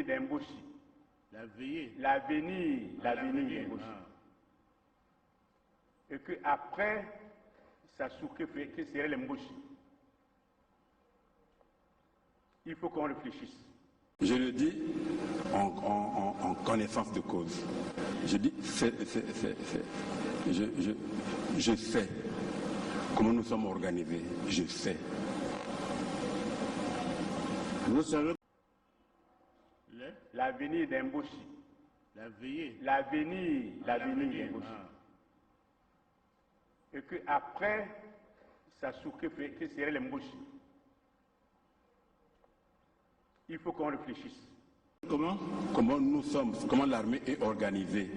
l'avenir d'Emboshi. L'avenir d'Emboshi. Et qu'après, ça souque que serait l'Emboshi. Il faut qu'on réfléchisse. Je le dis en connaissance de cause. Je dis, je sais comment nous sommes organisés. Je sais. Nous savons l'avenir d'Emboshi. L'avenir d'Emboshi. Et qu'après, ça souque que serait l'Emboshi. Il faut qu'on réfléchisse. Comment nous sommes, comment l'armée est organisée.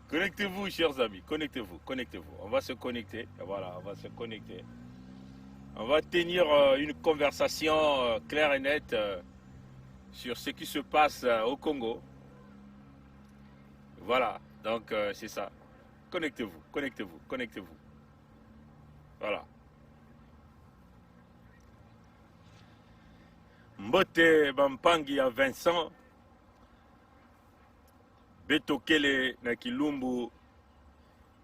Connectez-vous, chers amis, connectez-vous. On va se connecter, voilà, on va se connecter. On va tenir une conversation claire et nette sur ce qui se passe au Congo. Voilà, donc c'est ça. Connectez-vous. Voilà. Mbote Bampangi à Vincent. Betokele na Kilumbu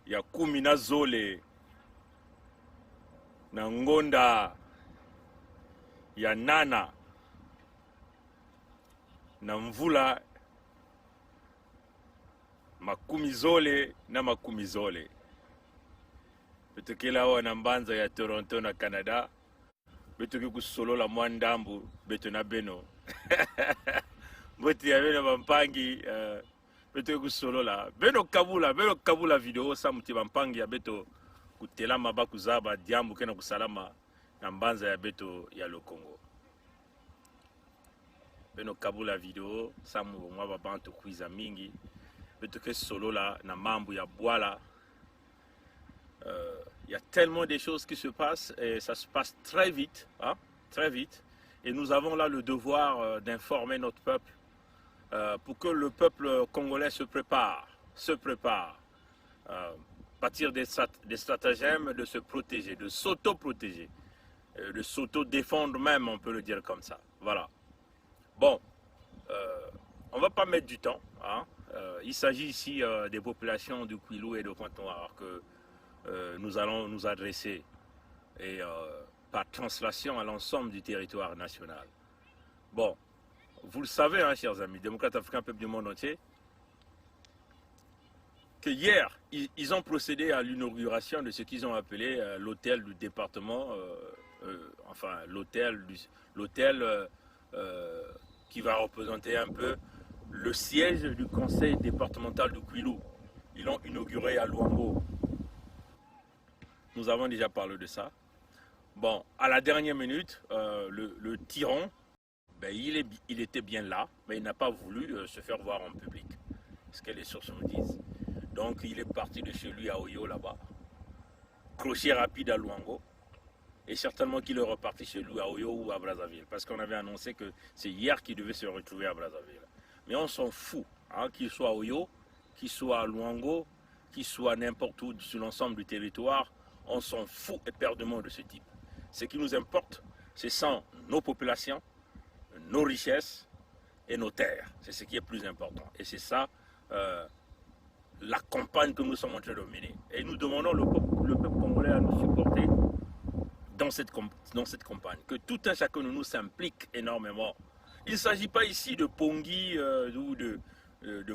ya kumi na Zole na Ngonda ya Nana na Mvula makumi Zole na makumi Zole. Betokele awa na Mbanza ya Toronto na Canada. Betoke kusolola mwandambu beto na beno. Mboti ya beno Bampangi beto kusolola beno kabula video sa muti Bampangi ya beto kutelama bakuzaba diambu kena kusalama na Mbanza ya beto ya lo Congo. Beno kabula video sa mwa babantu kuiza mingi beto ke solola na mambu ya Bwala. Il y a tellement de choses qui se passent et ça se passe très vite, hein, très vite. Et nous avons là le devoir d'informer notre peuple pour que le peuple congolais se prépare, bâtir des stratagèmes de se protéger, de s'auto-protéger, de s'auto-défendre même, on peut le dire comme ça. Voilà. Bon, on ne va pas mettre du temps, hein. Il s'agit ici des populations du Kwilu et de Pointe-Noire que nous allons nous adresser et par translation à l'ensemble du territoire national. Bon, vous le savez, hein, chers amis, démocrates africains, peuple du monde entier, que hier, ils ont procédé à l'inauguration de ce qu'ils ont appelé l'hôtel du département, enfin l'hôtel qui va représenter un peu le siège du conseil départemental du Kwilu. Ils l'ont inauguré à Luambo. Nous avons déjà parlé de ça. Bon, à la dernière minute, le tyran, ben, il était bien là, mais il n'a pas voulu se faire voir en public. Ce que les sources me disent. Donc, il est parti de chez lui à Oyo, là-bas. Crochet rapide à Luango. et certainement qu'il est reparti chez lui à Oyo ou à Brazzaville, parce qu'on avait annoncé que c'est hier qu'il devait se retrouver à Brazzaville. Mais on s'en fout, hein, qu'il soit à Oyo, qu'il soit à Luango, qu'il soit n'importe où sur l'ensemble du territoire, on s'en fout éperdument de ce type. Ce qui nous importe, ce sont nos populations, nos richesses et nos terres. C'est ce qui est plus important. Et c'est ça la campagne que nous sommes en train de mener. Et nous demandons le peuple congolais à nous supporter dans cette campagne. Que tout un chacun de nous s'implique énormément. Il ne s'agit pas ici de Pongui ou de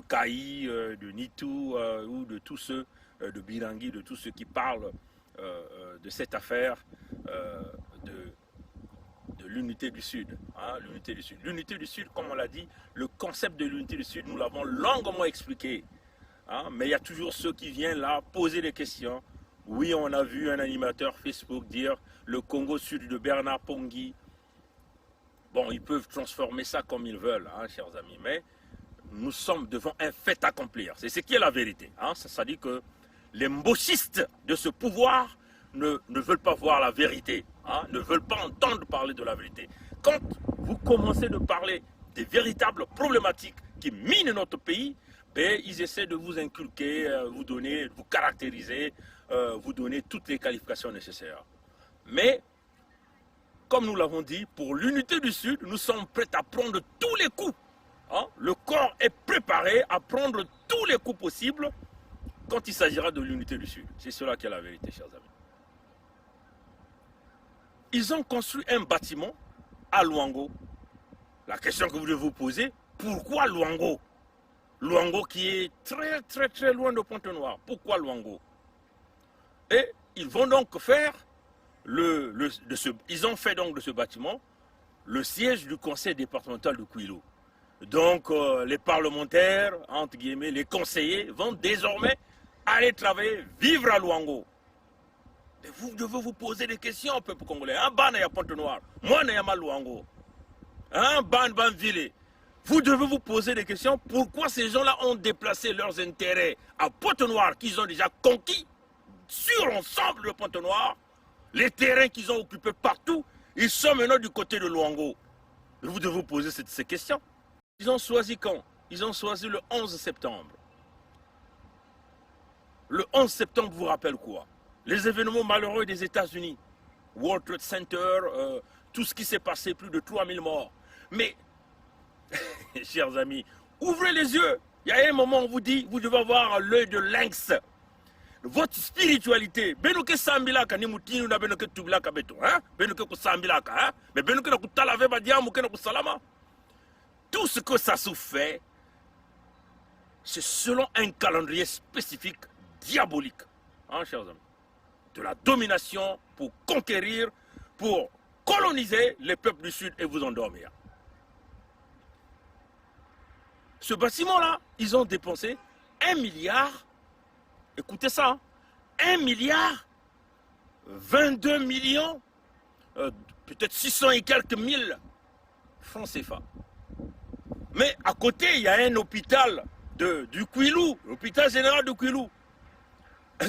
Kaï, de Nitou ou de tous ceux, de Birangui, de tous ceux qui parlent de cette affaire de l'unité du Sud. Hein, l'unité du Sud. L'unité du Sud, comme on l'a dit, le concept de l'unité du Sud, nous l'avons longuement expliqué. Hein, mais il y a toujours ceux qui viennent là poser des questions. Oui, on a vu un animateur Facebook dire le Congo Sud de Bernard Pongui. Bon, ils peuvent transformer ça comme ils veulent, hein, chers amis, mais nous sommes devant un fait accomplir. C'est ce qui est la vérité. Hein. Ça dit que les mbochistes de ce pouvoir ne veulent pas voir la vérité, hein, ne veulent pas entendre parler de la vérité. Quand vous commencez de parler des véritables problématiques qui minent notre pays, ben, ils essaient de vous inculquer, vous donner, vous caractériser, vous donner toutes les qualifications nécessaires. Mais, comme nous l'avons dit, pour l'unité du Sud, nous sommes prêts à prendre tous les coups. Hein? Le corps est préparé à prendre tous les coups possibles quand il s'agira de l'unité du Sud. C'est cela qui est la vérité, chers amis. Ils ont construit un bâtiment à Luango. La question que vous devez vous poser, pourquoi Luango? Luango qui est très loin de Pointe-Noire. Pourquoi Luango? Et ils vont donc faire ils ont fait donc de ce bâtiment le siège du conseil départemental de Kouilou. Donc les parlementaires, entre guillemets, les conseillers vont désormais aller travailler, vivre à Luango. Et vous devez vous poser des questions, peuple congolais. Un ban à Pointe-Noire, moi n'ai pas Luango. Un ban ville. Vous devez vous poser des questions. Pourquoi ces gens-là ont déplacé leurs intérêts à Pointe-Noire qu'ils ont déjà conquis sur l'ensemble de Pointe-Noire, les terrains qu'ils ont occupés partout, ils sont maintenant du côté de Luango. Vous devez vous poser ces questions. Ils ont choisi quand? Ils ont choisi le 11 septembre. Le 11 septembre vous rappelle quoi? Les événements malheureux des États-Unis. World Trade Center, tout ce qui s'est passé, plus de 3000 morts. Mais, chers amis, ouvrez les yeux. Il y a un moment où on vous dit, vous devez avoir l'œil de lynx. Votre spiritualité, benoke sambilaka ni mutinu na benoke tubilaka beto, hein? Benoke ko sambilaka, hein? Mais benoke na kutalave badiamu ke na kusalama. Tout ce que ça se fait, c'est selon un calendrier spécifique diabolique, hein, chers amis, de la domination pour conquérir, pour coloniser les peuples du Sud et vous endormir. Ce bâtiment-là, ils ont dépensé 1 milliard. Écoutez ça, 1 milliard, 22 millions, peut-être 600 et quelques mille francs CFA. Mais à côté, il y a un hôpital du Kouilou, l'hôpital général de Kouilou,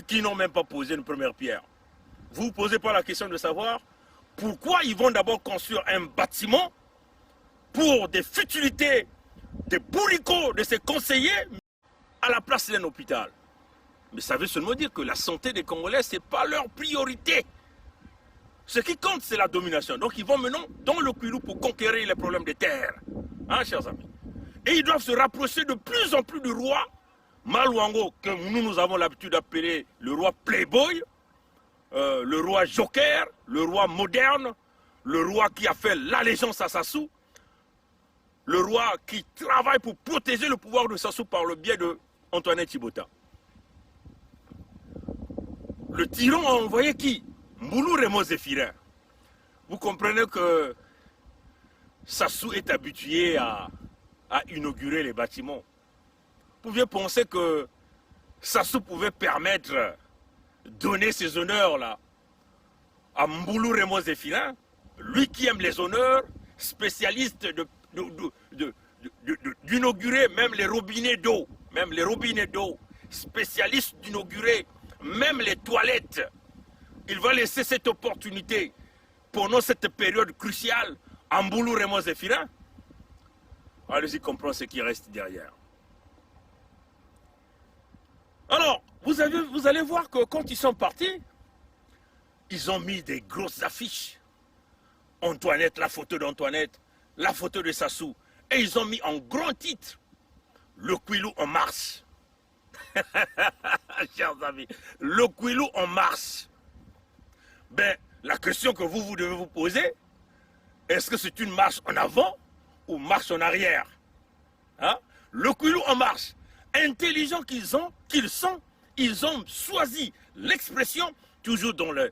qui n'ont même pas posé une première pierre. Vous ne vous posez pas la question de savoir pourquoi ils vont d'abord construire un bâtiment pour des futilités, des bourricots de ces conseillers à la place d'un hôpital. Mais ça veut seulement dire que la santé des Congolais, ce n'est pas leur priorité. Ce qui compte, c'est la domination. Donc ils vont maintenant dans le Kouilou pour conquérir les problèmes des terres. Hein, chers amis? Et ils doivent se rapprocher de plus en plus du roi Maluango, que nous avons l'habitude d'appeler le roi Playboy, le roi Joker, le roi moderne, le roi qui a fait l'allégeance à Sassou, le roi qui travaille pour protéger le pouvoir de Sassou par le biais de Antoine Thibota. Le tyran a envoyé qui? Mboulou Remo Zéphirin. Vous comprenez que Sassou est habitué à inaugurer les bâtiments. Vous pouviez penser que Sassou pouvait permettre de donner ces honneurs-là à Mboulou Remo Zéphirin, lui qui aime les honneurs, spécialiste d'inaugurer même les robinets d'eau, spécialiste d'inaugurer même les toilettes. Il va laisser cette opportunité pendant cette période cruciale, Amboulou, Remo Zéphirin, allez-y comprendre ce qui reste derrière. Alors, vous allez voir que quand ils sont partis, ils ont mis des grosses affiches. Antoinette, la photo d'Antoinette, la photo de Sassou. Et ils ont mis en grand titre, le Kouilou en marche. Chers amis, le Kouilou en marche. Ben, la question que vous devez vous poser, est-ce que c'est une marche en avant ou marche en arrière? Hein? Le Kouilou en marche. Intelligents qu'ils sont, ils ont choisi l'expression, toujours dans le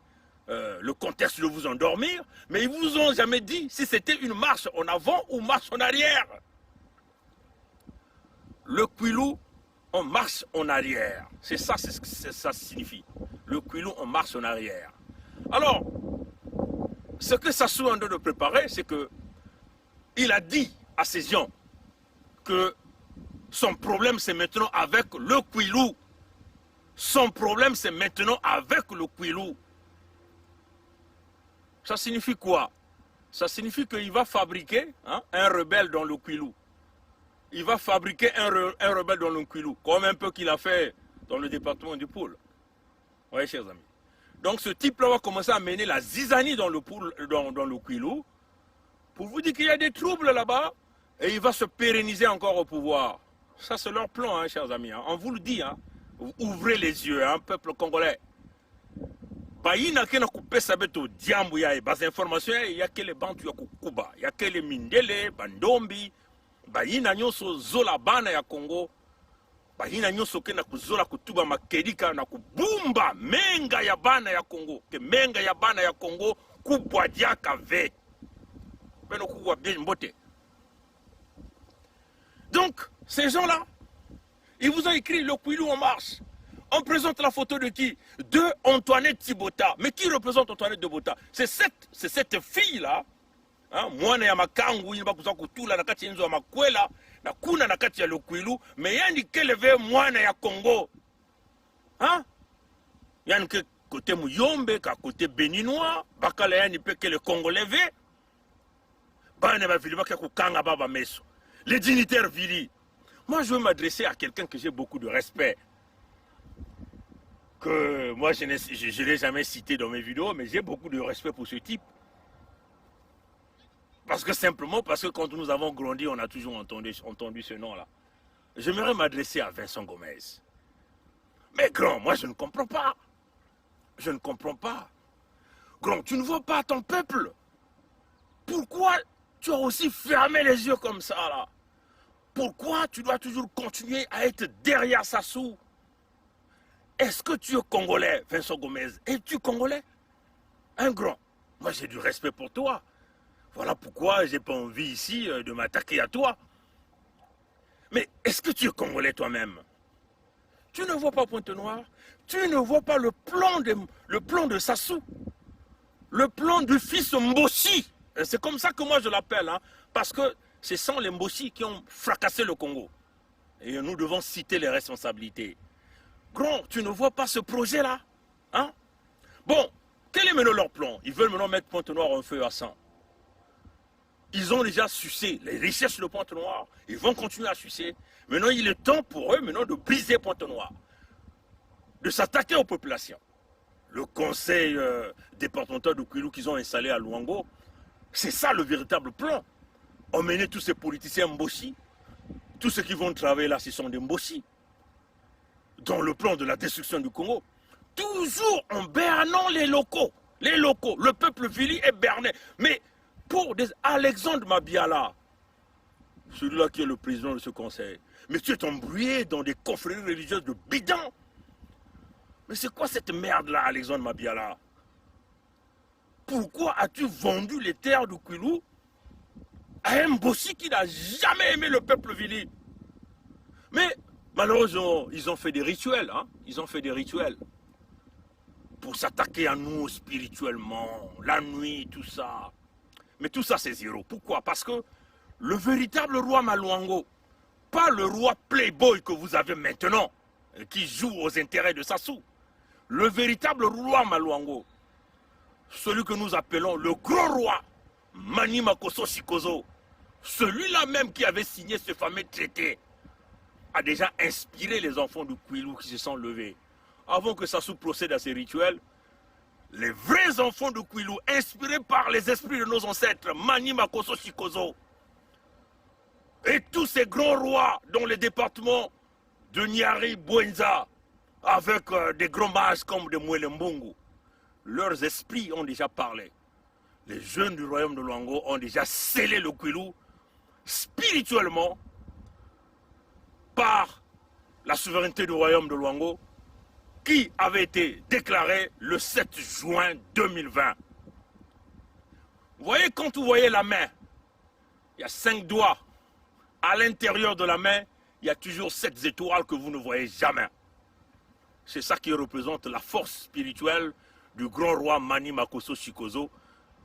contexte de vous endormir, mais ils ne vous ont jamais dit si c'était une marche en avant ou marche en arrière. Le Kouilou on marche en arrière. C'est ça, c'est ce que ça signifie. Le Kouilou, on marche en arrière. Alors, ce que Sassou est en train de préparer, c'est que il a dit à ses gens que son problème, c'est maintenant avec le Kouilou. Son problème, c'est maintenant avec le Kouilou. Ça signifie quoi? Ça signifie qu'il va fabriquer un rebelle dans le Kouilou. Il va fabriquer un rebelle dans le Kouilou, comme un peu qu'il a fait dans le département du Poul. Oui, chers amis. Donc ce type-là va commencer à mener la zizanie dans le Poul, dans le Kouilou, pour vous dire qu'il y a des troubles là-bas, et il va se pérenniser encore au pouvoir. Ça, c'est leur plan, hein, chers amis. Hein. On vous le dit, hein. Ouvrez les yeux, hein, peuple congolais. Il n'y a que les bantu ya kukuba, il y a que les mindele, bandombi, bayina nyonso zola bana ya Congo, bayina nyonso ke na kuzola kutuba makedika na kubumba menga ya bana ya Congo, ke menga ya bana ya Congo kubwa diaka ve. Beno kubwa bien mbote. Donc, ces gens-là, ils vous ont écrit le Kouilou en marche. On présente la photo de qui? De Antoinette Tibota. Mais qui représente Antoinette Tibota? C'est cette fille-là. Mwana ya makangu yini bakuza kutula na kati enzo ya makwela na kuna na kati ya le Kouilou, mais yani keleve mwana ya Congo. Hein? Yani ke côté Muyombe, ka côté béninois, bakala yani pe que le Congolais ve. Bana ba vili baka kukanga baba meso. Les dignitaires vili. Moi je veux m'adresser à quelqu'un que j'ai beaucoup de respect. Que moi je ne l'ai jamais cité dans mes vidéos, mais j'ai beaucoup de respect pour ce type. Parce que quand nous avons grandi, on a toujours entendu ce nom-là. J'aimerais m'adresser à Vincent Gomez. Mais grand, moi je ne comprends pas. Je ne comprends pas. Grand, tu ne vois pas ton peuple. Pourquoi tu as aussi fermé les yeux comme ça là? Pourquoi tu dois toujours continuer à être derrière Sassou? Est-ce que tu es congolais, Vincent Gomez? Es-tu congolais? Un grand. Moi j'ai du respect pour toi. Voilà pourquoi j'ai pas envie ici de m'attaquer à toi. Mais est-ce que tu es congolais toi-même? Tu ne vois pas Pointe-Noire? Tu ne vois pas le plan de Sassou? Le plan du fils Mbossi? C'est comme ça que moi je l'appelle, hein, parce que ce sont les Mbossi qui ont fracassé le Congo. Et nous devons citer les responsabilités. Grand, tu ne vois pas ce projet-là, hein? Bon, quel est maintenant leur plan? Ils veulent maintenant mettre Pointe-Noire en feu à sang. Ils ont déjà sucé les richesses de Pointe-Noire. Ils vont continuer à sucer. Maintenant, il est temps pour eux maintenant de briser Pointe-Noire. De s'attaquer aux populations. Le conseil départemental de Kouilou qu'ils ont installé à Luango, c'est ça le véritable plan. Emmener tous ces politiciens Mbossi. Tous ceux qui vont travailler là, ce sont des Mbossi. Dans le plan de la destruction du Congo. Toujours en bernant les locaux. Les locaux. Le peuple vili est berné. Mais pour Alexandre Mabiala, celui-là qui est le président de ce conseil, mais tu es embrouillé dans des confréries religieuses de bidon. Mais c'est quoi cette merde-là, Alexandre Mabiala? Pourquoi as-tu vendu les terres du Kouilou à un Mbossi qui n'a jamais aimé le peuple vili? Mais malheureusement, ils ont fait des rituels, hein? Ils ont fait des rituels pour s'attaquer à nous spirituellement, la nuit, tout ça. Mais tout ça, c'est zéro. Pourquoi? Parce que le véritable roi Maluango, pas le roi playboy que vous avez maintenant, qui joue aux intérêts de Sassou, le véritable roi Maluango, celui que nous appelons le grand roi, Mani Makosso Chikozo, celui-là même qui avait signé ce fameux traité, a déjà inspiré les enfants du Kwilu qui se sont levés. Avant que Sassou procède à ces rituels, les vrais enfants du Kwilu, inspirés par les esprits de nos ancêtres, Mani Makosso Chikozo, et tous ces grands rois dans les départements de Nyari, Bwenza, avec des grands mages comme de Mwele Mbungu, leurs esprits ont déjà parlé. Les jeunes du royaume de Luango ont déjà scellé le Kwilu spirituellement par la souveraineté du royaume de Luango qui avait été déclarée le 7 juin 2020. Vous voyez, quand vous voyez la main, il y a 5 doigts. À l'intérieur de la main, il y a toujours 7 étoiles que vous ne voyez jamais. C'est ça qui représente la force spirituelle du grand roi Mani Makosso Chikozo,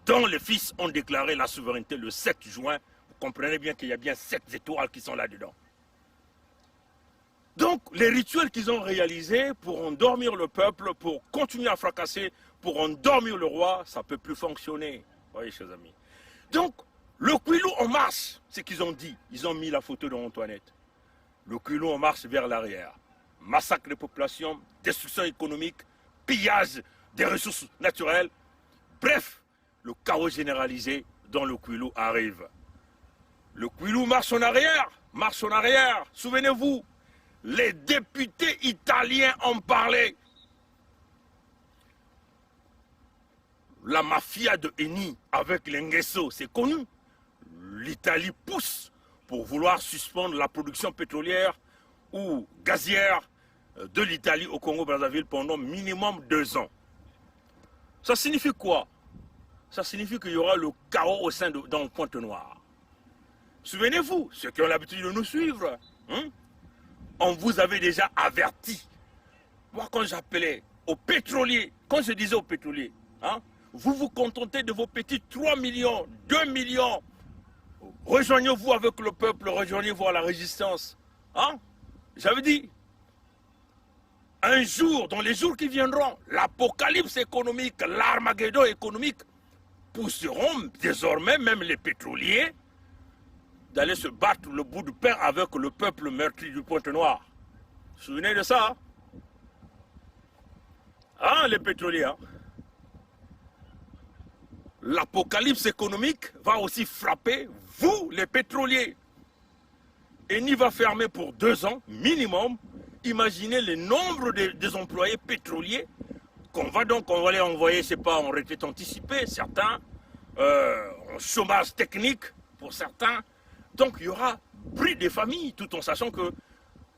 dont les fils ont déclaré la souveraineté le 7 juin. Vous comprenez bien qu'il y a bien 7 étoiles qui sont là-dedans. Donc, les rituels qu'ils ont réalisés pour endormir le peuple, pour continuer à fracasser, pour endormir le roi, ça ne peut plus fonctionner. Vous voyez, chers amis. Donc, le Kwilu en marche, c'est ce qu'ils ont dit. Ils ont mis la photo d'Antoinette. Le Kwilu en marche vers l'arrière. Massacre des populations, destruction économique, pillage des ressources naturelles. Bref, le chaos généralisé dont le Kwilu arrive. Le Kwilu marche en arrière, marche en arrière. Souvenez-vous, les députés italiens ont parlé. La mafia de Eni avec les Nguesso, c'est connu. L'Italie pousse pour vouloir suspendre la production pétrolière ou gazière de l'Italie au Congo-Brazzaville pendant minimum 2 ans. Ça signifie quoi? Ça signifie qu'il y aura le chaos au sein dans le Pointe-Noire. Souvenez-vous, ceux qui ont l'habitude de nous suivre, on vous avait déjà averti. Moi, quand j'appelais aux pétroliers, quand je disais aux pétroliers, vous vous contentez de vos petits 3 millions, 2 millions, rejoignez-vous avec le peuple, rejoignez-vous à la résistance. J'avais dit, un jour, dans les jours qui viendront, l'apocalypse économique, l'Armageddon économique, pousseront désormais même les pétroliers d'aller se battre le bout du pain avec le peuple meurtri du Pointe-Noir. Vous vous souvenez de ça? Les pétroliers. L'apocalypse économique va aussi frapper vous, les pétroliers. Eni va fermer pour 2 ans, minimum. Imaginez le nombre des employés pétroliers qu'on va les envoyer, je ne sais pas, en retraite anticipée, certains, en chômage technique pour certains. Donc il y aura bris des familles, tout en sachant que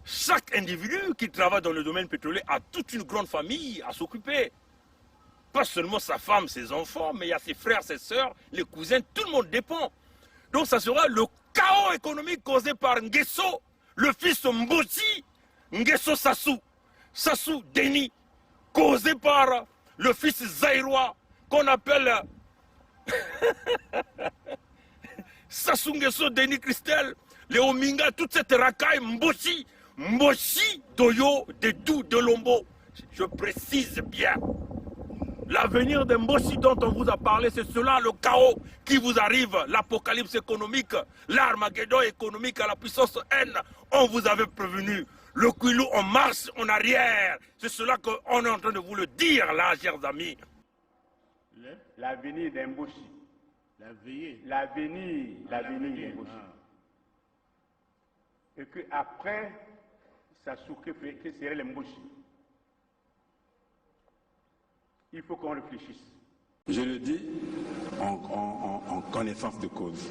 chaque individu qui travaille dans le domaine pétrolier a toute une grande famille à s'occuper. Pas seulement sa femme, ses enfants, mais il y a ses frères, ses sœurs, les cousins, tout le monde dépend. Donc ça sera le chaos économique causé par Nguesso, le fils de Mbosi, Nguesso Sassou, Sassou Deni, causé par le fils zaïrois qu'on appelle Sassou Nguesso Deni Christel, les Ominga, toute cette racaille Mbosi, Mbosi Doyo, de Dou, de Lombo. Je précise bien. L'avenir de Mbosi dont on vous a parlé, c'est cela, le chaos qui vous arrive, l'apocalypse économique, l'Armageddon économique à la puissance N. On vous avait prévenu. Le Kwilu, on marche en arrière. C'est cela qu'on est en train de vous le dire là, chers amis. L'avenir d'Mbosi. L'avenir d'Mbosi. Et qu'après, ça souffre que serait l'Mbosi. Il faut qu'on réfléchisse. Je le dis en connaissance de cause.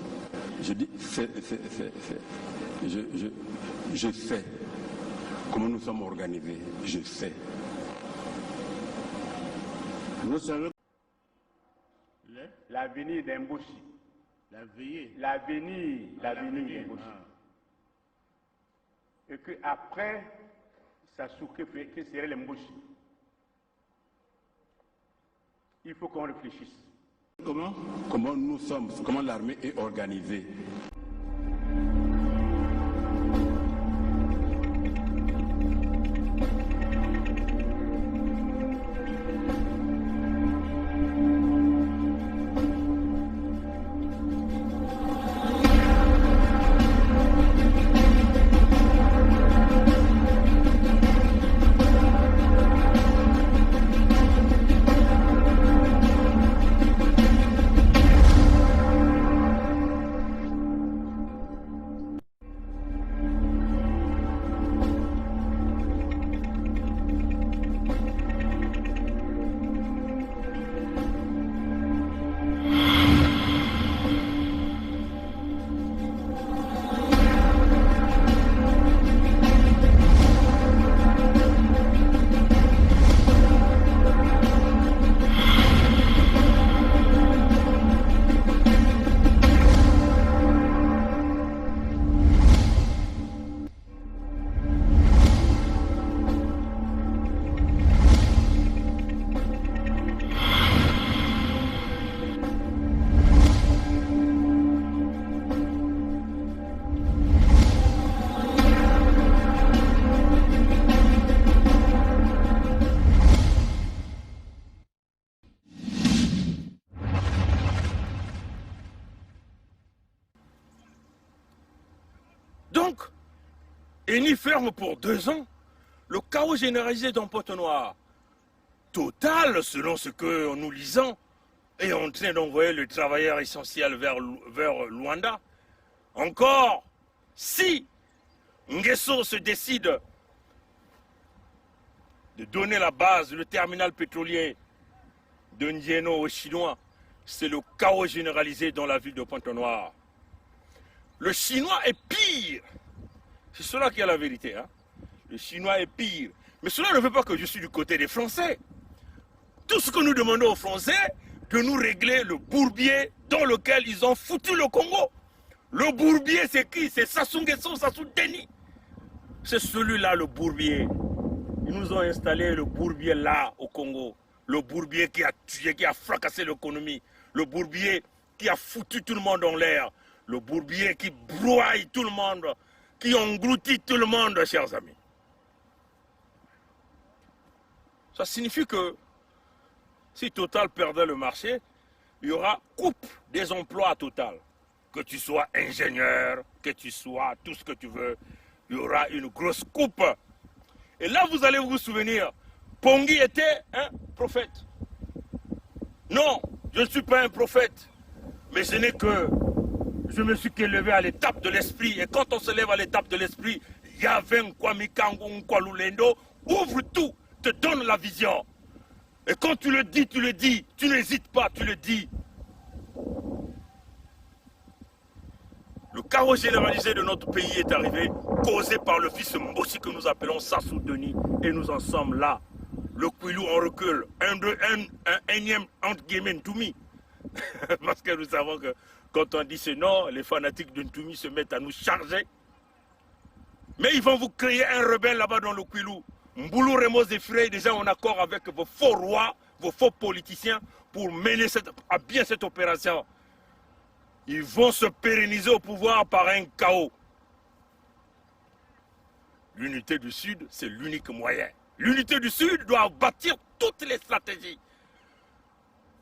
Je dis, je sais comment nous sommes organisés. Je sais. Nous savons l'avenir d'Mbosi. L'avenir d'Mbosi. Et qu'après, ça souffre que serait l'Mbosi. Il faut qu'on réfléchisse. Comment nous sommes, comment l'armée est organisée. Eni ferme pour 2 ans. Le chaos généralisé dans Pointe-Noire. Total, selon ce que nous lisons, est en train d'envoyer le travailleur essentiel vers Luanda. Encore, si Nguesso se décide de donner la base, le terminal pétrolier de Ndieno aux Chinois, c'est le chaos généralisé dans la ville de Pointe-Noire. Le Chinois est pire. C'est cela qui est la vérité. Hein? Le Chinois est pire. Mais cela ne veut pas que je suis du côté des Français. Tout ce que nous demandons aux Français, de nous régler le bourbier dans lequel ils ont foutu le Congo. Le bourbier, c'est qui? C'est Sassou Nguesso, Sassou Deni. C'est celui-là, le bourbier. Ils nous ont installé le bourbier là, au Congo. Le bourbier qui a tué, qui a fracassé l'économie. Le bourbier qui a foutu tout le monde en l'air. Le bourbier qui broie tout le monde, qui engloutit tout le monde, chers amis. Ça signifie que si Total perdait le marché, il y aura coupe des emplois à Total. Que tu sois ingénieur, que tu sois tout ce que tu veux, il y aura une grosse coupe. Et là, vous allez vous souvenir, Pongui était un prophète. Non, je ne suis pas un prophète, mais ce n'est que je me suis élevé à l'étape de l'esprit. Et quand on se lève à l'étape de l'esprit, Yahvé Nkwamikangu Nkwalulendo ouvre tout, te donne la vision. Et quand tu le dis, tu n'hésites pas, tu le dis. Le chaos généralisé de notre pays est arrivé, causé par le fils Mbossi que nous appelons Sassou Deni, et nous en sommes là. Le Kouilou en recule, un énième entre guillemets Ntoumi. Parce que nous savons que quand on dit ce nom, les fanatiques de Ntoumi se mettent à nous charger. Mais ils vont vous créer un rebelle là-bas dans le Kouilou. Mboulou Remos et Frey est déjà en accord avec vos faux rois, vos faux politiciens pour mener à bien cette opération. Ils vont se pérenniser au pouvoir par un chaos. L'unité du Sud, c'est l'unique moyen. L'unité du Sud doit bâtir toutes les stratégies.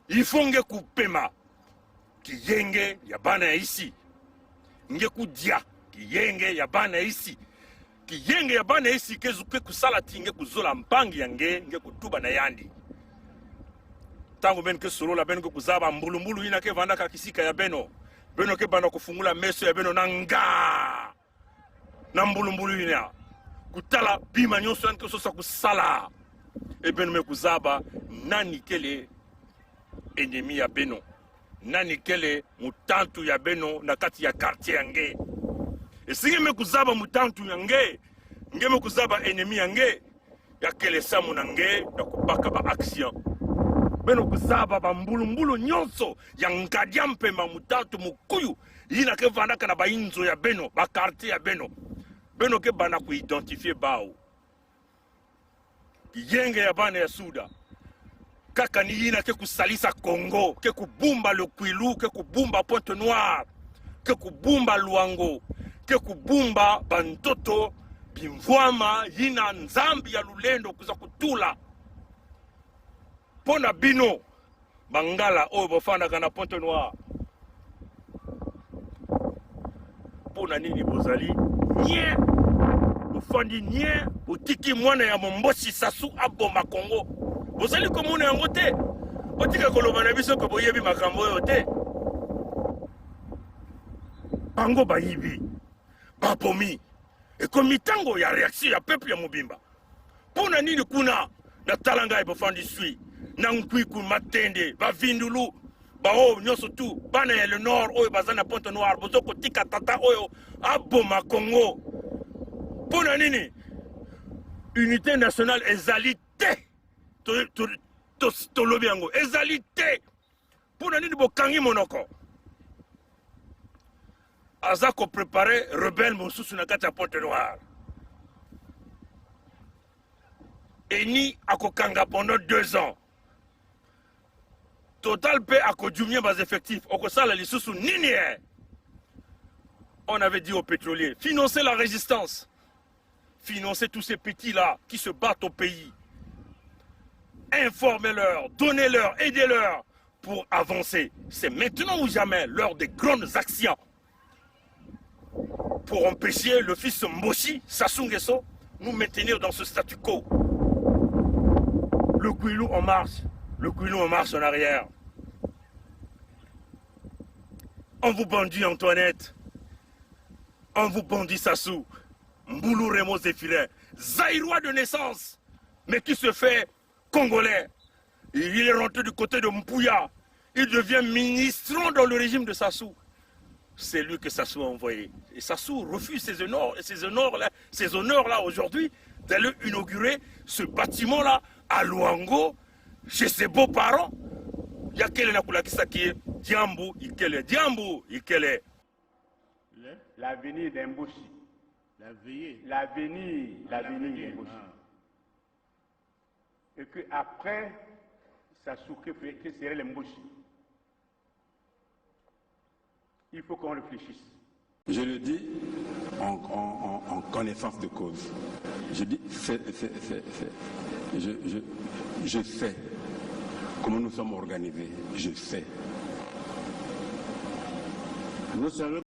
Il faut Ngeku Pema, qui yenge yabana ici. Ngeku Dia, qui yenge yabana ici. Qui yenge yabana ici, kezuke kusalati ngeku zola mpangi yange, ngeku tuba na yandi. Tango ben ke solo la ben ke kuzaba mbulumbulu ina ke vanda kakisika ya beno. Beno ke banda kufungula meso ya beno nanga. Na mbulumbulu ina. Kutala bima nyonso yanke sosa kusala. E beno me kuzaba nani kele ennemi ya beno. Nani kele mutantu ya beno na kati ya quartier yange. E singe me kuzaba mutantu yange. Nge me kuzaba ennemi yange. Ya kele samu nange na kubaka ba action. Beno kuzaba ba mbulumbulu nyonso ya ngadia mpema mutatu mukuyu yina ke vandaka na ba inzo ya beno ba quartier ya beno beno ke bana ku identifier bao yenge ya bana ya Suda kaka ni yina ke kusalisa Congo ke kubumba le Kwilu ke kubumba Pointe-Noire ke kubumba Luango ke kubumba bantoto bimvwama yina nzambi ya lulendo kuza kutula pona bino bangala oyo bofandaka na Pointe-Noire pona nini bozali nie bofandi nie otiki mwana ya Mombosi Sassou aboma Congo bozali komona yango te otika koloba na biso ko boyebi makambo oyo te bango bayibi bapomi ekomi tango ya réaction ya peuple ya mobimba pona nini kuna na talanga bofandi sui na Nkwiku Matende, Bavindulu, Bao, nyonso tu, bana ya le nord, oyo bazana Pointe-Noire, bozoko tika tata oyo, aboma Congo. Pona nini? Unité nationale ezalité. Tolobi yango, ezalité. Pona nini bokangi monoko? Azako préparé rebelle mosusu na kati ya Pointe-Noire. Eni akokanga pendant 2 ans. Total paix à Kodjoumien bas effectifs. On avait dit aux pétroliers, financez la résistance. Financez tous ces petits-là qui se battent au pays. Informez-leur, donnez-leur, aidez-leur pour avancer. C'est maintenant ou jamais l'heure des grandes actions. pour empêcher le fils Mboshi, Sassou Nguesso, nous maintenir dans ce statu quo. Le Kouilou en marche, le Kouilou en marche en arrière. On vous bandit Antoinette, on vous bandit Sassou, Mboulou Remo Zéphirin, Zaïrois de naissance, mais qui se fait congolais. Il est rentré du côté de Mpouya, il devient ministre dans le régime de Sassou. C'est lui que Sassou a envoyé. Et Sassou refuse ces honneurs-là aujourd'hui d'aller inaugurer ce bâtiment-là à Luango, chez ses beaux-parents. Il y a quel qui est Diambo, Ikele. L'avenir d'Mboshi. L'avenir d'Mboshi. Et qu'après, Sassou, que serait l'Mboshi? Il faut qu'on réfléchisse. Je le dis en connaissance de cause. Je dis, je sais comment nous sommes organisés. Je sais. Nous savons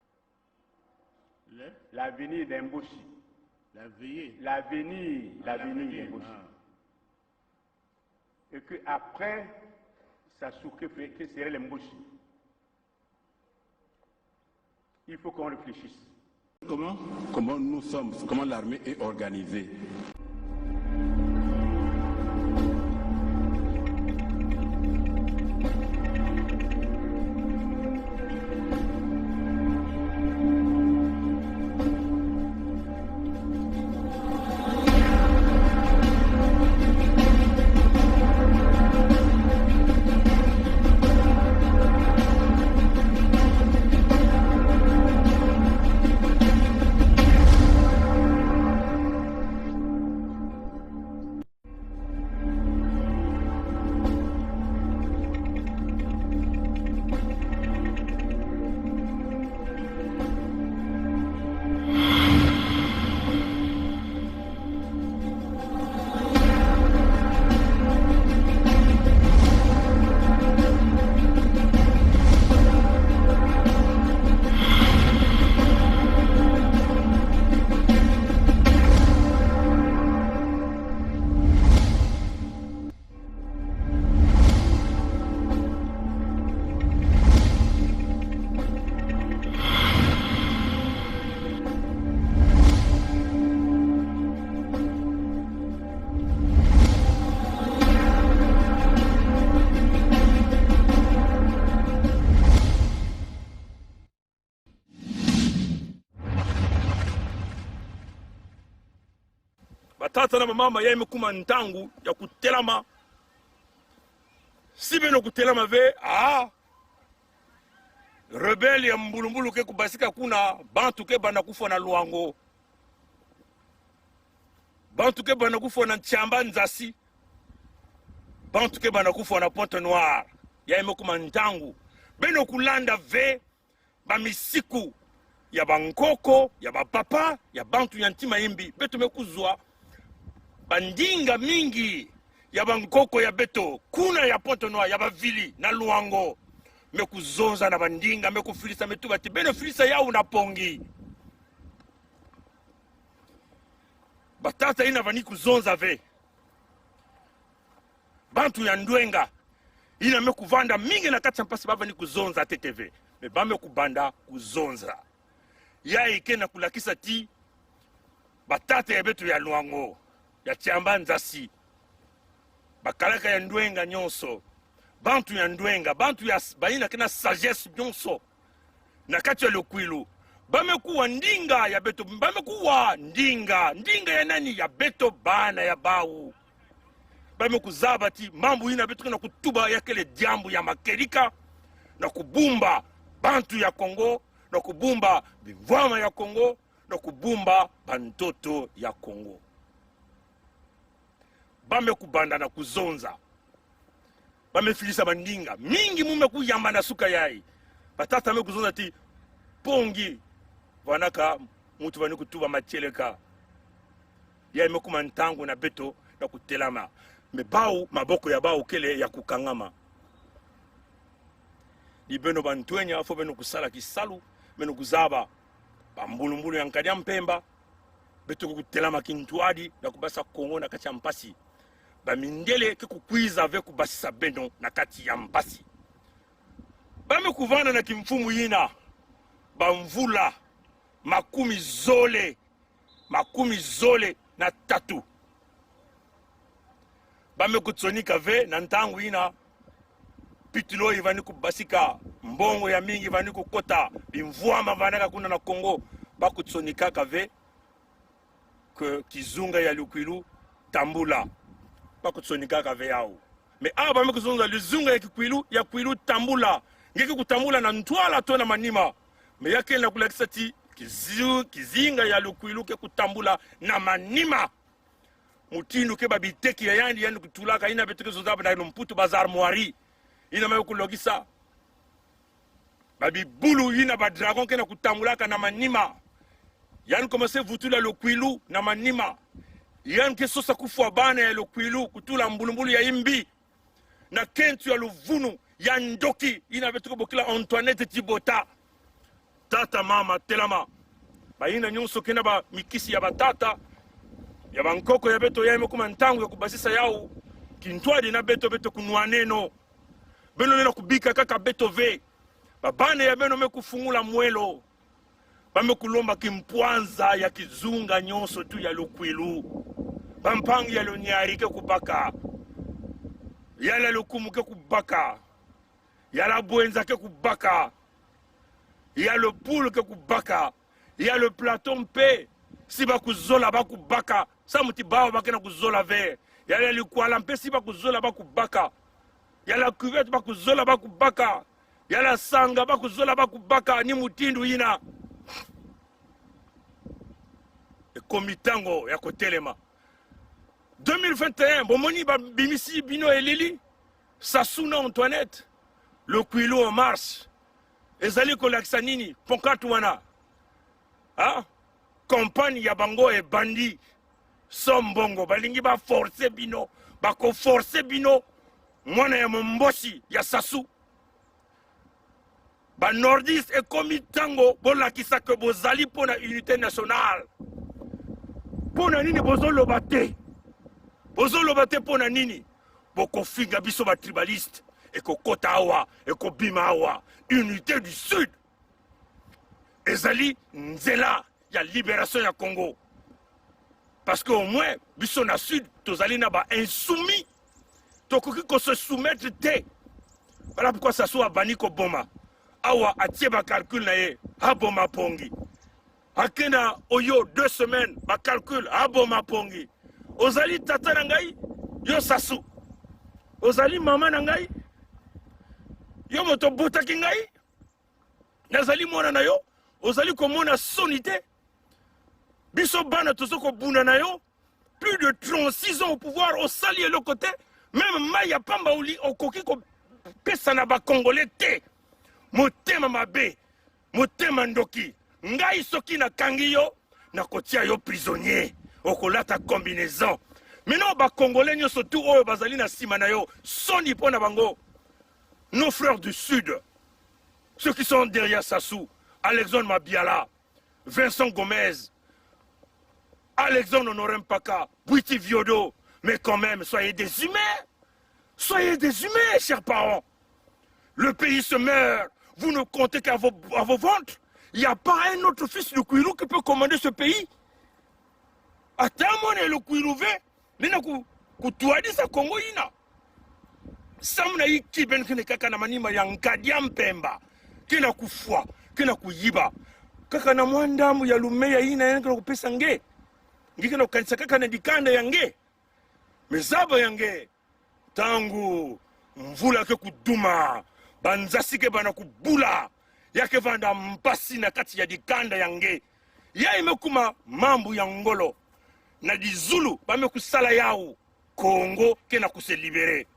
l'avenir d'Mboshi. L'avenir d'Mboshi. Et qu'après, Sassou, que serait l'Mboshi? Il faut qu'on réfléchisse. Comment l'armée est organisée. Tata na mama ya imekuma ntangu ya kutelama sibe no kutelama ve rebeli ya mbulumbulu ke kubasika kuna bantu ke bana kufa na Luango, bantu ke bana kufa na Nchamba Nzasi, bantu ke bana kufa na Pointe Noire ya imekuma ntangu beno kulanda ve ba misiku ya bankoko ya bapapa ya bantu ya ntima imbi beto mekuzwa bandinga mingi ya bankoko ya beto kuna ya Pointe Noire ya bavili na Luango mekuzonza na bandinga mekufilisa metu bati beno filisa yao na pongi batata ina vani kuzonza ve bantu ya Ndwenga ina mekuvanda mingi na kati mpasi bavani kuzonza TTV me bame kubanda kuzonza ya ike na kulakisa ti batata ya beto ya Luango ya Nchamba Nzasi bakalaka ya Ndwenga nyonso bantu ya Ndwenga bantu ya baina kena sagesse nyonso na kati ya Lokwilu bamekuwa ndinga ya beto bamekuwa ndinga ya nani ya beto bana ya bau bamekuzaba ti mambo ina beto na kutuba ya kele diambu ya makelika na kubumba bantu ya Kongo na kubumba bivwama ya Kongo na kubumba bantoto ya Kongo bame kubanda na kuzonza bame filisa bandinga mingi mume kuyamba na suka yai batata me kuzonza ti pongi vanaka mutu vani kutuba macheleka ya imekuma ntangu na beto na kutelama me bau maboko ya bau kele ya kukangama libeno bantwenya fo beno kusala kisalu beno kuzaba bambulumbulu ya nkadi ya mpemba beto kutelama kintwadi na kubasa Kongo na kati ya mpasi bamindele ke kukwiza ave kubasisa beno na kati ya mpasi bame kuvana na kimfumu yina bamvula makumi zole na tatu bame kutsonika ve na ntangu yina pitulo ivani kubasika mbongo ya mingi ivani kukota bimvuama vanaka kuna na Kongo bakutsonika kave que kizunga ya lukwilu tambula bakutsonika kave yao me aba bame kuzunga luzunga ya kwilu tambula ngeke kutambula na ntwala to na manima me yake na kulakisa ti kizinga ya lukwilu ke kutambula na manima mutindu ke babiteki ya yandi kutulaka ina beteke zozaba na mputu bazar moari ina mayo kulogisa babibulu ina ba dragon ke na kutambulaka na manima yani komase vutula lukwilu na manima yani ke sosa kufwa bana ya lukwilu kutula mbulumbulu ya imbi na kentu ya luvunu ya ndoki ina beteke bokila Antoinette Tibota tata mama telama baina nyonso kena ba mikisi ya batata ya bankoko ya beto ya kuma ntangu ya kubasisa yao kintwadi na beto kunwaneno beno nena kubika kaka beto ve babane ya beno mekufungula mwelo bame kulomba kimpwanza ya kizunga nyonso tu ya lukwilu bampangi ya lonyari ke kubaka yala lukumu ke kubaka yala bwenza ke kubaka ya le poule ke kubaka ya le platon pe si bakuzola bakubaka samuti bawa bakena kuzola ve yala likwala mpe si bakuzola bakubaka yala cuvette bakuzola bakubaka yala sanga bakuzola bakubaka ni mutindu ina komitango ya kotelema 2021 bomoni bimisi bino elili Sassouna Antoinette le Kwilu en mars ezali kolakisa nini ponkatu wana campagne ya bango e bandi sombongo balingi ba forcer bino bako forcer bino mwana ya mombosi ya Sassou ba nordiste e komitango bolakisa ke bozali pona unité nationale pona nini bozoloba te pona nini bokofinga biso ba tribaliste et kokota awa et kobima awa unité du sud ezali nzela ya libération ya Congo parce que au moins biso na sud tozali na ba insoumis tokoki ko se soumettre te voilà pourquoi ça soit bani ko boma awa atie ba calcul na ye aboma pongi akena oyo 2 semaines ba calcul aboma pongi ozali tata na ngai yo Sassou ozali mama na ngai yo moto botaki ngai nazali mwana na yo ozali komona sonité biso bana tozoko buna na yo plus de 36 ans au pouvoir osali le côté même maya pamba uli okoki ko pesa na ba congolais te motema mabe motema ndoki ngai soki na kangi yo na kotia yo prisonnier okolata combinaison maintenant ba congolais nyonso tout oyo bazali na sima na yo soni pona bango nos frères du sud ceux qui sont derrière Sassou Alexandre Mabiala Vincent Gomez Alexandre Honoré Mpaka Bouiti Viodo mais quand même soyez des humains chers parents le pays se meurt vous ne comptez qu'à vos ventres il n'y a pas un autre fils de Kwilu qui peut commander ce pays atamone le Kwilu ve nina kutuadisa Kongo ina samna iki ben kene kaka na manima ya nkadia mpemba kina kufwa kina kuyiba kaka na mwandamu ya lumeya ina yana kupesa nge ngikena kukanisa kaka na dikanda ya nge mezaba ya nge tangu mvula ke kuduma banzasi ke bana kubula yake vanda mpasi na kati ya dikanda ya nge ya imekuma mambu ya ngolo na dizulu bamekusala yao Kongo kena kuse libere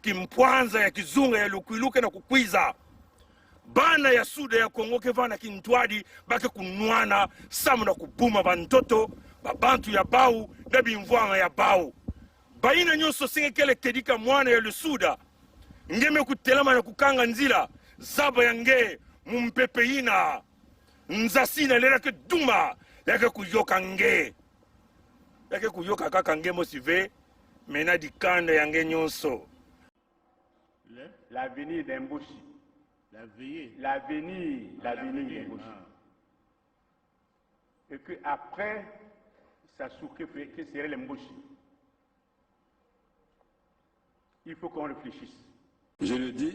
kimpwanza ya kizunga ya lukwilu kena kukwiza bana ya suda ya Kongo ke vana kintwadi bake kunwana samu na kubuma bantoto babantu ya bau na bimvwanga ya bau baina nyonso senge kele kedika mwana ya lusuda ngeme kutelama na kukanga nzila zaba ya nge mumpepe ina nzasi na lelaki duma yake kuyoka nge yake kuyoka kaka nge mosive mena dikanda yange nyonso. L'avenir d'Emboshi. L'avenir d'Emboshi. Et que après, ça que serait l'Emboshi. Il faut qu'on réfléchisse. Je le dis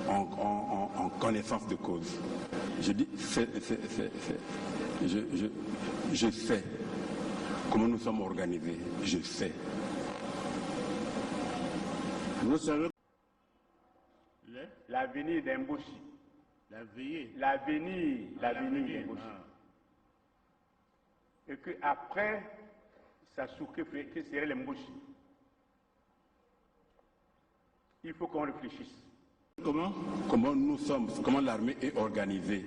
en connaissance de cause. Je dis, je sais comment nous sommes organisés. Je sais. Vous savez l'avenir d'Emboshi. L'avenir d'Emboshi. Et que après, ça que serait l'Emboshi. Il faut qu'on réfléchisse. Comment nous sommes, comment l'armée est organisée.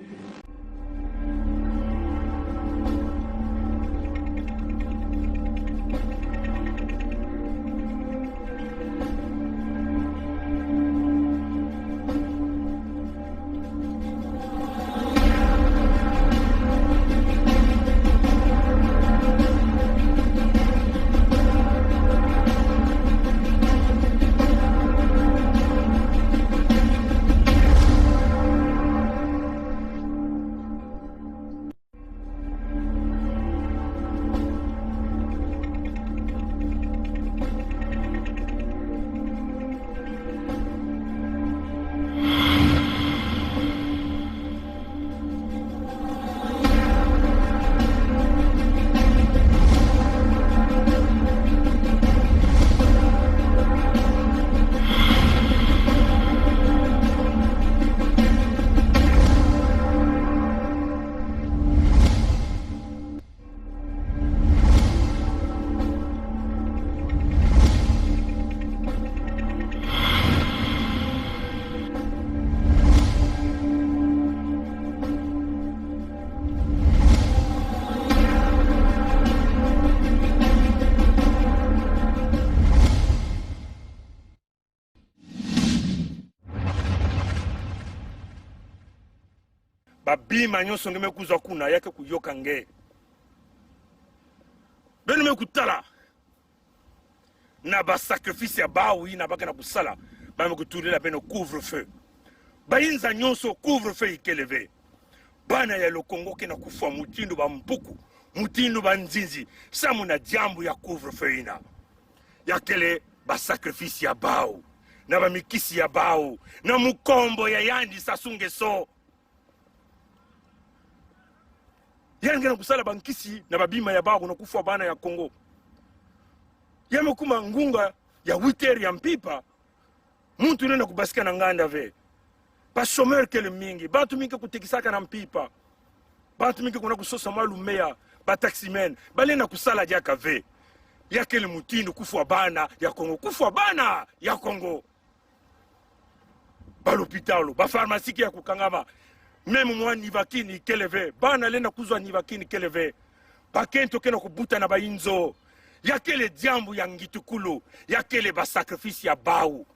Babima nyonso ngeme kuzwa kuna yake kuyoka nge. Beno me kutala. Na ba sacrifice ya bawi na baka na kusala. Ba me kutulela beno couvre-feu. Ba inza nyonso couvre-feu ikeleve. Bana ya lokongo ke na kufwa mutindo ba mpuku. Mutindo ba nzinzi. Samu na jambu ya couvre-feu ina. Yakele ba sacrifice ya bawu. Na ba mikisi ya bawu. Na mukombo ya yandi sasunge so. Yange na kusala bankisi na babima ya bago na kufwa bana ya Kongo. Yame kuma ngunga ya 8h ya mpipa. Muntu nena kubasika na nganda ve. Ba chômeur kele mingi. Bantu mingi kutekisaka na mpipa. Bantu mingi kuna kusosa malumea. Ba taximen. Bale na kusala jaka ve. Yakele mutindo kufwa bana ya Kongo. Kufwa bana ya Kongo. Ba l'hôpital. Ba pharmacie ya kukangama. Même moi nivakini keleve bana lena kuzwa nivakini keleve bakento kena kubuta na bainzo yakele diambu ya ngitukulu yakele ba sacrifice ya bawu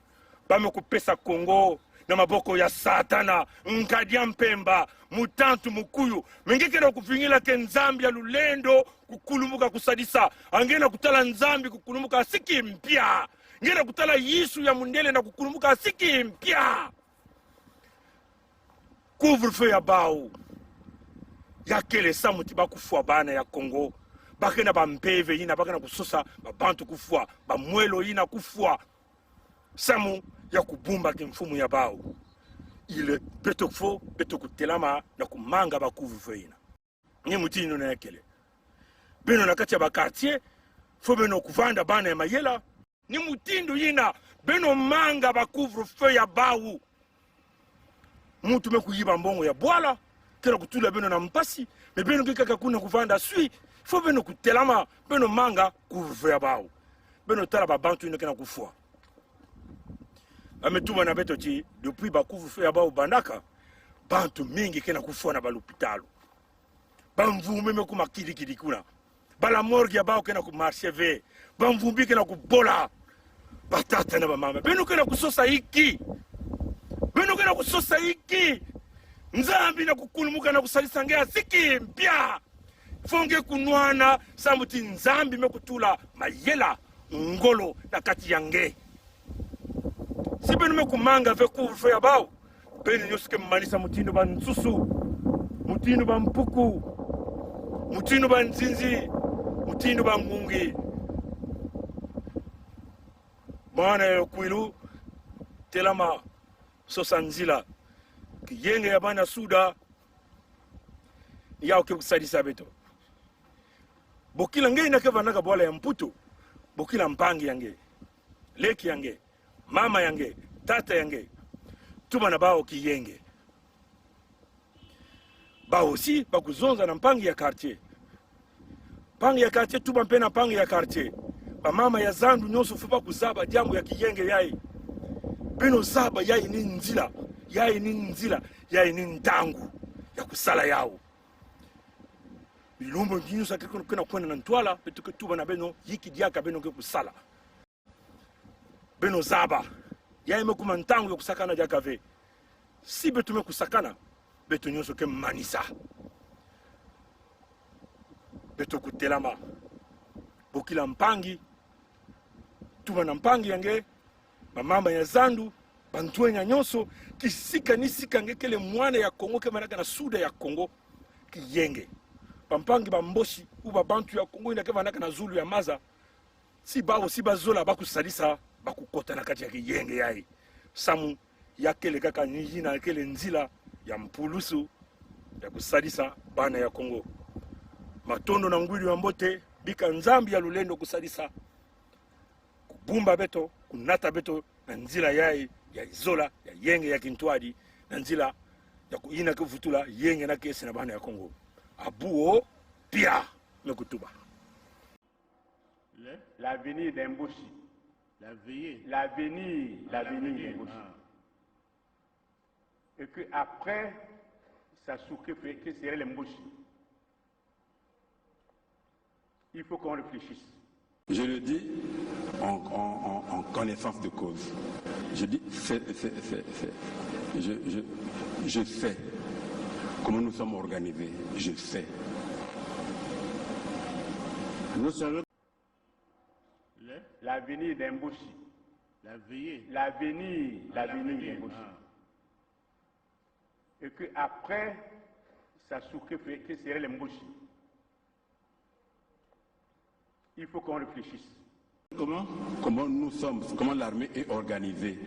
bame kupesa Kongo na maboko ya satana nkadia mpemba mutantu mukuyu mengeke na kuvingila ke nzambi ya lulendo kukulumuka kusadisa angena kutala nzambi kukulumuka asiki mpya ngena kutala Yesu ya mundele na kukulumuka asiki mpya. Couvre-feu ya bao. Yakele samuti bakufwa bana ya Kongo. Bakena ba mpeve ina bakena kusosa ba bantu kufwa, ba mwelo ina kufwa. Samu ya kubumba kimfumu ya bao. Ile beto kufo, beto kutelama na kumanga ba couvre-feu ina. Ni mutino na yakele. Beno na kati ya ba quartier, fo beno kuvanda bana ya mayela. Ni mutindo ina, beno manga ba couvre-feu ya bao. Muntu me kuyiba mbongo ya bwala kena kutula beno na mpasi me beno kika kuna kuvanda sui fo beno kutelama beno manga couvre-feu ya bao beno tala ba bantu ino kena kufwa ametuma na beto ti depuis ba couvre-feu ya bao bandaka bantu mingi kena kufwa na ba l'hôpital bamvume me kuma kidikidi kuna bala morgue ya bao kena ku marché ve bamvumbi kena kubola batata na ba mama beno kena kusosa iki beno kena kusosa iki nzambi na kukulumuka na kusalisa nge asiki mpya fonge kunwana samuti nzambi mekutula mayela ngolo na kati yange sibe nume kumanga ve kufe ya bao bene nyosuke mmanisa mutindo ba nsusu mutindo ba mpuku mutindo ba nzinzi mutindo ba ngungi bana ya kwilu telama sosanzila kiyenge ya bana suda yao ke kusadisa beto bokila nge ina ke vanaka bola ya mputu bokila mpangi yange leki yange mama yange tata yange tuba na bao kiyenge bao si bakuzonza na mpangi ya quartier tuba mpena mpangi ya quartier ba mama ya zandu nyoso fupa kuzaba jambo ya kiyenge yai beno zaba yai ni nzila yai ni ndangu ya kusala yao bilumbo njinyo sa kuna kwenda na ntwala betuke tuba na beno yiki diaka beno ke kusala beno zaba yai mekuma ntangu ya kusakana diaka ve si betu me kusakana betu nyoso ke manisa betu kutelama bokila mpangi tuba na mpangi yange mamama ya zandu bantuenya nyoso kisika nisika ngekele mwana ya Kongo ke manaka na suda ya Kongo kiyenge pampangi bamboshi uba bantu ya Kongo ina ke manaka na zulu ya maza si bao si bazola bakusalisa bakukota na kati ya kiyenge yai samu yakele kaka nyina yakele nzila ya mpulusu ya kusalisa bana ya Kongo matondo na ngwili wa mbote bika nzambi ya lulendo kusalisa kubumba beto kunata beto na nzila yai ya izola ya yenge ya kintwadi na nzila ya kuina kuvutula yenge na kesi na bana ya Kongo abuo pia mekutuba l'avenir d'Embushi l'avenir d'Embushi et que après ça souke fait que serait l'Embushi il faut qu'on réfléchisse. Je le dis en connaissance de cause. Je dis je sais comment nous sommes organisés. Je sais. Nous savons l'avenir d'Embushi. L'avenir d'Embushi. Et que après ça souke fait que serait l'Embushi. Il faut qu'on réfléchisse. Comment nous sommes, comment l'armée est organisée.